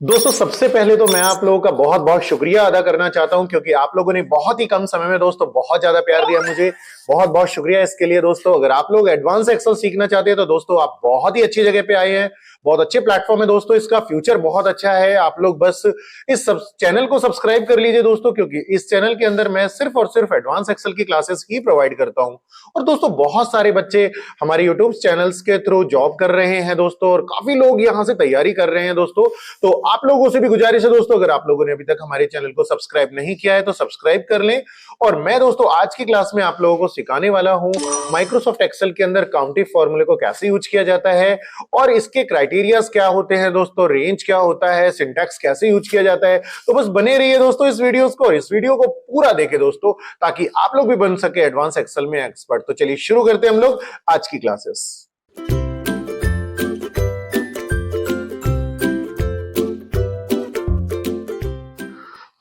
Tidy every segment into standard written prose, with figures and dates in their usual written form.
दोस्तों सबसे पहले तो मैं आप लोगों का बहुत बहुत शुक्रिया अदा करना चाहता हूं क्योंकि आप लोगों ने बहुत ही कम समय में दोस्तों बहुत ज्यादा प्यार दिया मुझे। बहुत बहुत शुक्रिया इसके लिए दोस्तों। अगर आप लोग एडवांस एक्सेल सीखना चाहते हैं तो दोस्तों आप बहुत ही अच्छी जगह पे आए हैं। बहुत अच्छे प्लेटफॉर्म है दोस्तों, इसका फ्यूचर बहुत अच्छा है। आप लोग बस इस सब चैनल को सब्सक्राइब कर लीजिए दोस्तों, क्योंकि इस चैनल के अंदर मैं सिर्फ और सिर्फ एडवांस एक्सेल की क्लासेस ही प्रोवाइड करता हूं। और दोस्तों बहुत सारे बच्चे हमारे यूट्यूब चैनल्स के थ्रू जॉब कर रहे हैं दोस्तों, और काफी लोग यहां से तैयारी कर रहे हैं दोस्तों। तो आप लोगों से भी गुजारिश है दोस्तों, अगर आप लोगों ने अभी तक हमारे चैनल को सब्सक्राइब नहीं किया है तो सब्सक्राइब कर लें। और मैं दोस्तों आज की क्लास में आप लोगों को सिखाने वाला हूं माइक्रोसॉफ्ट एक्सेल के अंदर काउंटिव फॉर्मूले को कैसे यूज किया जाता है और इसके क्राइटेरियाज क्या होते हैं दोस्तों, रेंज क्या होता है, सिंटैक्स कैसे यूज किया जाता है। तो बस बने रहिए दोस्तों इस वीडियोस को, और इस वीडियो को पूरा देखें दोस्तों, ताकि आप लोग भी बन सके एडवांस एक्सेल में एक्सपर्ट। तो चलिए शुरू करते हैं हम लोग आज की क्लासेस।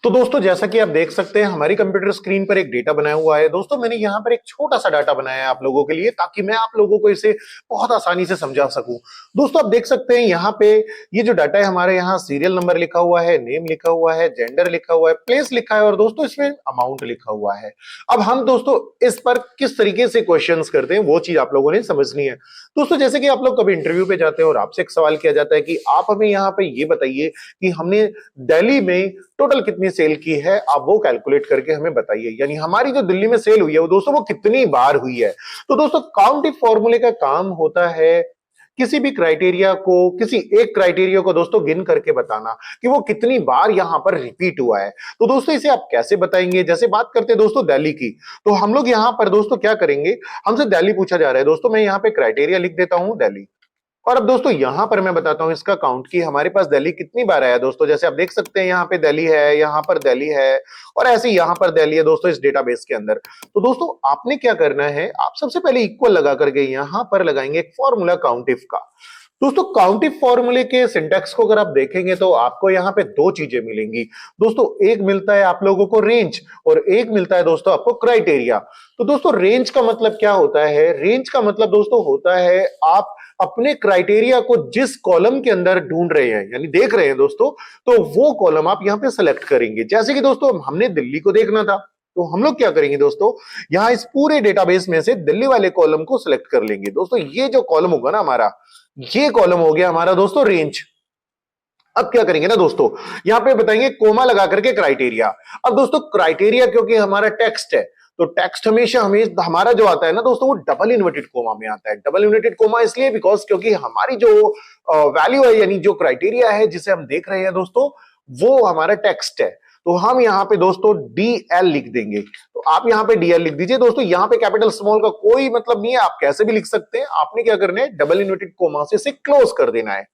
तो दोस्तों जैसा कि आप देख सकते हैं हमारी कंप्यूटर स्क्रीन पर एक डेटा बनाया हुआ है दोस्तों। मैंने यहां पर एक छोटा सा डाटा बनाया है आप लोगों के लिए, ताकि मैं आप लोगों को इसे बहुत आसानी से समझा सकूं। दोस्तों आप देख सकते हैं यहाँ पे ये जो डाटा है, हमारे यहाँ सीरियल नंबर लिखा हुआ है, नेम लिखा हुआ है, जेंडर लिखा हुआ है, प्लेस लिखा है, और दोस्तों इसमें अमाउंट लिखा हुआ है। अब हम दोस्तों इस पर किस तरीके से क्वेश्चंस करते हैं वो चीज आप लोगों ने समझनी है दोस्तों। जैसे कि आप लोग कभी इंटरव्यू पे जाते हैं और आपसे एक सवाल किया जाता है कि आप हमें यहाँ पे ये बताइए कि हमने दिल्ली में टोटल कितनी सेल की है, आप वो कैलकुलेट करके हमें बताइए। यानी हमारी जो दिल्ली में सेल हुई है वो दोस्तों वो कितनी बार हुई है। तो दोस्तों काउंटिव फॉर्मूले का काम होता है किसी भी क्राइटेरिया को, किसी एक क्राइटेरिया को दोस्तों गिन करके बताना कि वो कितनी बार यहां पर रिपीट हुआ है। तो दोस्तों इसे आप कैसे बताएंगे, जैसे बात करते हैं दोस्तों दिल्ली की, तो हम लोग यहां पर दोस्तों क्या करेंगे, हमसे दिल्ली पूछा जा रहा है दोस्तों, मैं यहां पे क्राइटेरिया लिख देता हूं दिल्ली। और अब दोस्तों यहां पर मैं बताता हूं इसका काउंट की हमारे पास दिल्ली कितनी बार आया दोस्तों। जैसे आप देख सकते हैं यहाँ पे दिल्ली है, यहाँ पर दिल्ली है, और ऐसे ही यहाँ पर दिल्ली है दोस्तों इस डेटाबेस के अंदर। तो दोस्तों आपने क्या करना है, आप सबसे पहले इक्वल लगा करके यहां पर लगाएंगे एक फॉर्मूला काउंटिव का। दोस्तों काउंटिव फॉर्मूले के सिंटैक्स को अगर आप देखेंगे तो आपको यहाँ पे दो चीजें मिलेंगी दोस्तों। एक मिलता है आप लोगों को रेंज, और एक मिलता है दोस्तों आपको क्राइटेरिया। तो दोस्तों रेंज का मतलब क्या होता है, रेंज का मतलब दोस्तों होता है आप अपने क्राइटेरिया को जिस कॉलम के अंदर ढूंढ रहे हैं, यानी देख रहे हैं दोस्तों, तो वो कॉलम आप यहां पे सेलेक्ट करेंगे। जैसे कि दोस्तों हमने दिल्ली को देखना था, तो हम लोग क्या करेंगे दोस्तों, यहां इस पूरे डेटाबेस में से दिल्ली वाले कॉलम को सिलेक्ट कर लेंगे। दोस्तों ये जो कॉलम होगा ना हमारा, ये कॉलम हो गया हमारा दोस्तों रेंज। अब क्या करेंगे ना दोस्तों, यहां पे बताएंगे कोमा लगा करके क्राइटेरिया। अब दोस्तों क्राइटेरिया क्योंकि हमारा टेक्स्ट है, तो टेक्स्ट हमेशा हमारा जो आता है ना दोस्तों वो डबल इन्वर्टेड कोमा में आता है। डबल इन्वर्टेड कोमा इसलिए बिकॉज क्योंकि हमारी जो वैल्यू है, यानी जो क्राइटेरिया है जिसे हम देख रहे हैं दोस्तों, वो हमारा टेक्स्ट है। तो हम यहाँ पे दोस्तों DL लिख देंगे। तो आप यहाँ पे DL लिख दीजिए दोस्तों। यहाँ पे कैपिटल स्मॉल का कोई मतलब नहीं है, आप कैसे भी लिख सकते हैं। आपने क्या करना है, डबल इन्वर्टेड कोमा से इसे क्लोज कर देना है।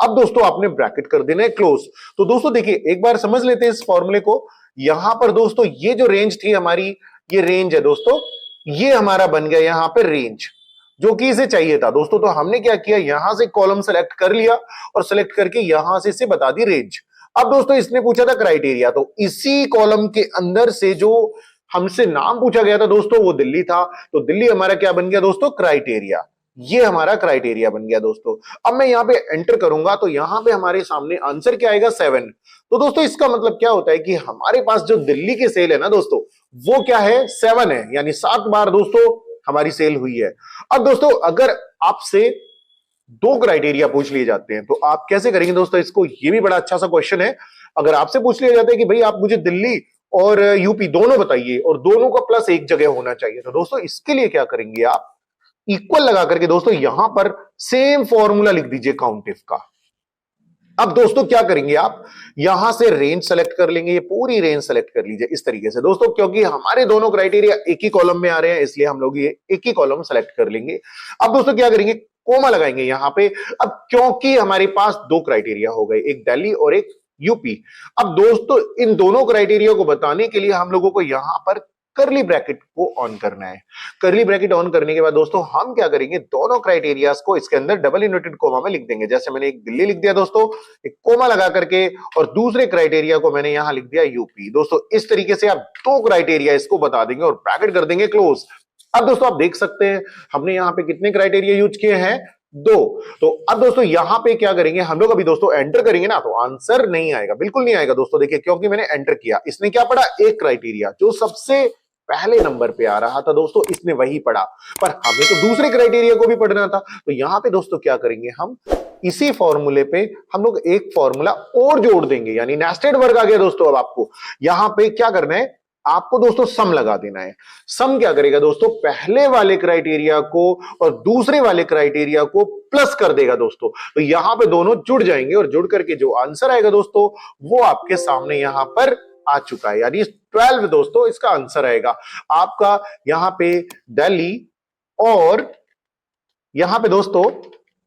अब दोस्तों आपने ब्रैकेट कर देना है क्लोज। तो दोस्तों देखिए एक बार समझ लेते हैं इस फॉर्मूले को। यहां पर दोस्तों ये जो रेंज थी हमारी, ये रेंज है दोस्तों, ये हमारा बन गया यहां पर रेंज, जो कि इसे चाहिए था दोस्तों। तो हमने क्या किया, यहां से कॉलम सेलेक्ट कर लिया और सेलेक्ट करके यहां से इसे बता दी रेंज। अब दोस्तों इसने पूछा था क्राइटेरिया, तो इसी कॉलम के अंदर से जो हमसे नाम पूछा गया था दोस्तों वो दिल्ली था, तो दिल्ली हमारा क्या बन गया दोस्तों, क्राइटेरिया। ये हमारा क्राइटेरिया बन गया दोस्तों। अब मैं यहां पे एंटर करूंगा तो यहां पे हमारे सामने आंसर क्या आएगा, 7। तो दोस्तों इसका मतलब क्या होता है कि हमारे पास जो दिल्ली की सेल है ना दोस्तों, वो क्या है, 7 है, यानी 7 बार दोस्तों हमारी सेल हुई है। अब दोस्तों अगर आपसे दो क्राइटेरिया पूछ लिए जाते हैं तो आप कैसे करेंगे दोस्तों इसको, ये भी बड़ा अच्छा सा क्वेश्चन है। अगर आपसे पूछ लिया जाता है कि भाई आप मुझे दिल्ली और यूपी दोनों बताइए, और दोनों का प्लस एक जगह होना चाहिए, तो दोस्तों इसके लिए क्या करेंगे, आप इक्वल लगा करके दोस्तों यहां पर सेम फॉर्मूला लिख दीजिए काउंटिव का। अब दोस्तों क्या करेंगे, आप यहां से रेंज सेलेक्ट कर लेंगे, ये पूरी रेंज सेलेक्ट कर लीजिए इस तरीके से दोस्तों। क्योंकि हमारे दोनों क्राइटेरिया एक ही कॉलम में आ रहे हैं, इसलिए हम लोग ये एक ही कॉलम सेलेक्ट कर लेंगे। अब दोस्तों क्या करेंगे, कोमा लगाएंगे यहां पे। अब क्योंकि हमारे पास दो क्राइटेरिया हो गए, एक दिल्ली और एक यूपी। अब दोस्तों इन दोनों क्राइटेरिया को बताने के लिए हम लोगों को यहां पर करली ब्रैकेट को ऑन करना है। करली ब्रैकेट ऑन करने के बाद दोस्तों हम क्या करेंगे, दोनों क्राइटेरियाज को इसके अंदर डबल इन्वर्टेड कोमा में लिख देंगे। जैसे मैंने एक दिल्ली लिख दिया दोस्तों, एक कोमा लगा करके, और दूसरे क्राइटेरिया को मैंने यहां लिख दिया यूपी। दोस्तों इस तरीके से आप दो क्राइटेरिया इसको बता देंगे और ब्रैकेट कर देंगे क्लोज। अब दोस्तों आप देख सकते हैं हमने यहां पे कितने क्राइटेरिया यूज किए हैं, 2। तो अब दोस्तों यहां पे क्या करेंगे हम लोग, अभी दोस्तों एंटर करेंगे ना तो आंसर नहीं आएगा, बिल्कुल नहीं आएगा दोस्तों। देखिए क्योंकि मैंने एंटर किया, इसने क्या पढ़ा, एक क्राइटेरिया जो सबसे पहले नंबर पे आ रहा था दोस्तों, इसने वही पढ़ा। पर हमें तो दूसरे क्राइटेरिया को भी पढ़ना था, तो यहां पे दोस्तों क्या करेंगे हम, इसी फॉर्मूले पे हम लोग एक फॉर्मूला और जोड़ देंगे, यानी नेस्टेड वर्क आ गया दोस्तों। अब आपको यहां पे क्या करना है, आपको दोस्तों सम लगा देना है। सम क्या करेगा दोस्तों, पहले वाले क्राइटेरिया को और दूसरे वाले क्राइटेरिया को प्लस कर देगा दोस्तों। तो यहां पे दोनों जुड़ जाएंगे और जुड़ करके जो आंसर आएगा दोस्तों वो आपके सामने यहां पर आ चुका है, यानी 12 दोस्तों इसका आंसर आएगा आपका। यहां पे दिल्ली और यहां पे दोस्तों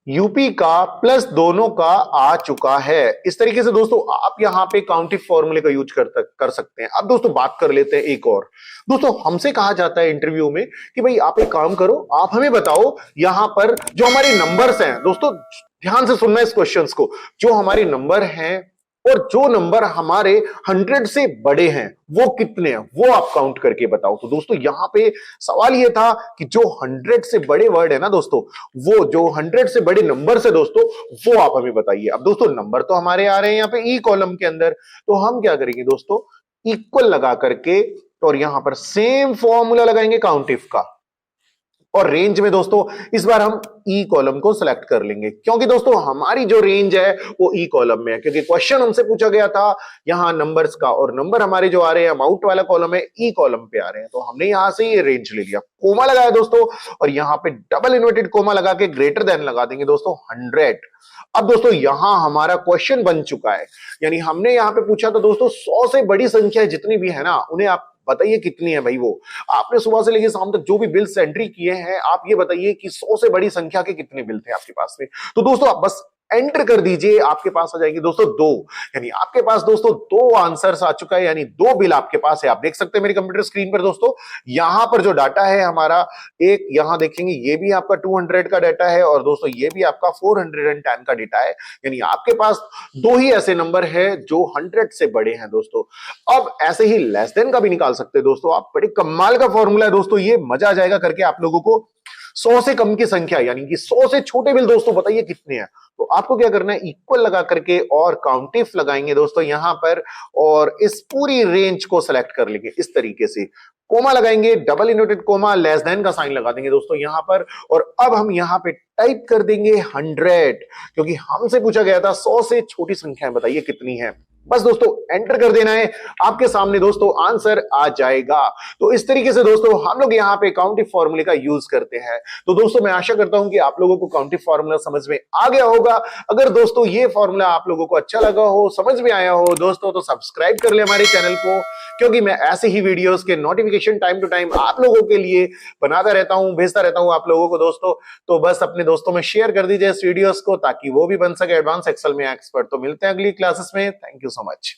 यूपी का प्लस दोनों का आ चुका है। इस तरीके से दोस्तों आप यहां पे काउंटिव फॉर्मूले का यूज कर सकते हैं। अब दोस्तों बात कर लेते हैं एक और। दोस्तों हमसे कहा जाता है इंटरव्यू में कि भाई आप एक काम करो, आप हमें बताओ यहां पर जो हमारे नंबर्स हैं, दोस्तों ध्यान से सुनना इस क्वेश्चंस को, जो हमारे नंबर हैं और जो नंबर हमारे 100 से बड़े हैं वो कितने हैं, वो आप काउंट करके बताओ। तो दोस्तों यहां पे सवाल ये था कि जो 100 से बड़े वर्ड है ना दोस्तों, वो जो 100 से बड़े नंबर से दोस्तों वो आप हमें बताइए। अब दोस्तों नंबर तो हमारे आ रहे हैं यहाँ पे ई कॉलम के अंदर, तो हम क्या करेंगे दोस्तों, इक्वल लगा करके और यहां पर सेम फॉर्मूला लगाएंगे काउंटिव का, और रेंज में दोस्तों इस बार हम ई कॉलम को सिलेक्ट कर लेंगे, क्योंकि दोस्तों हमारी जो रेंज है वो ई कॉलम में है, क्योंकि क्वेश्चन हमसे पूछा गया था यहां नंबर्स का, और नंबर हमारे जो आ रहे हैं अमाउंट वाला कॉलम है, ई कॉलम पे आ रहे हैं। तो हमने यहां से ये रेंज ले लिया, कोमा लगाया दोस्तों, और यहां पे डबल इन्वर्टेड कोमा लगा के ग्रेटर देन लगा देंगे दोस्तों 100। अब दोस्तों यहां हमारा क्वेश्चन बन चुका है, यानी हमने यहां पे पूछा था दोस्तों 100 से बड़ी संख्या जितनी भी है ना उन्हें आप बताइए कितनी है भाई। वो आपने सुबह से लेकर शाम तक जो भी बिल्स एंट्री किए हैं, आप ये बताइए कि 100 से बड़ी संख्या के कितने बिल थे आपके पास में। तो दोस्तों आप बस एंटर कर दीजिए, आपके पास आ जाएंगे दोस्तों 2, यानी आपके पास दोस्तों 2 आंसर्स आ चुका है, यानी 2 बिल आपके पास है। आप देख सकते हैं मेरे कंप्यूटर स्क्रीन पर दोस्तों, यहां पर जो डाटा है हमारा, एक यहां देखेंगे ये भी आपका 200 का डाटा है, और दोस्तों ये भी आपका 410 का डाटा है, यानी आपके पास 2 ही ऐसे नंबर है जो 100 से बड़े हैं दोस्तों। अब ऐसे ही लेस देन का भी निकाल सकते हैं दोस्तों आप, बड़े कमाल का फॉर्मूला है दोस्तों, ये मजा आ जाएगा करके आप लोगों को। 100 से कम की संख्या, यानी कि 100 से छोटे बिल दोस्तों बताइए कितने हैं। तो आपको क्या करना है, इक्वल लगा करके और काउंटिव लगाएंगे दोस्तों यहां पर, और इस पूरी रेंज को सिलेक्ट कर लेंगे इस तरीके से, कोमा लगाएंगे, double inverted coma, less than का साइन लगा देंगे दोस्तों यहां पर, और अब हम यहां पे टाइप कर देंगे 100, क्योंकि हमसे पूछा गया था 100 से छोटी संख्याएं बताइए कितनी है। बस दोस्तों एंटर कर देना है, आपके सामने दोस्तों आंसर आ जाएगा। तो इस तरीके से दोस्तों हम लोग यहाँ पे काउंटिव फॉर्मूले का यूज करते हैं। तो दोस्तों मैं आशा करता हूं कि आप लोगों को काउंटिव फॉर्मूला समझ में आ गया होगा। अगर दोस्तों ये फॉर्मूला आप लोगों को अच्छा लगा हो, समझ में आया हो दोस्तों, तो सब्सक्राइब कर ले हमारे चैनल को, क्योंकि मैं ऐसे ही वीडियोस के नोटिफिकेशन टाइम टू टाइम आप लोगों के लिए बनाता रहता हूं, भेजता रहता हूं आप लोगों को दोस्तों। तो बस अपने दोस्तों में शेयर कर दीजिए इस वीडियोस को, ताकि वो भी बन सके एडवांस एक्सेल में एक्सपर्ट। तो मिलते हैं अगली क्लासेस में, थैंक यू सो मच।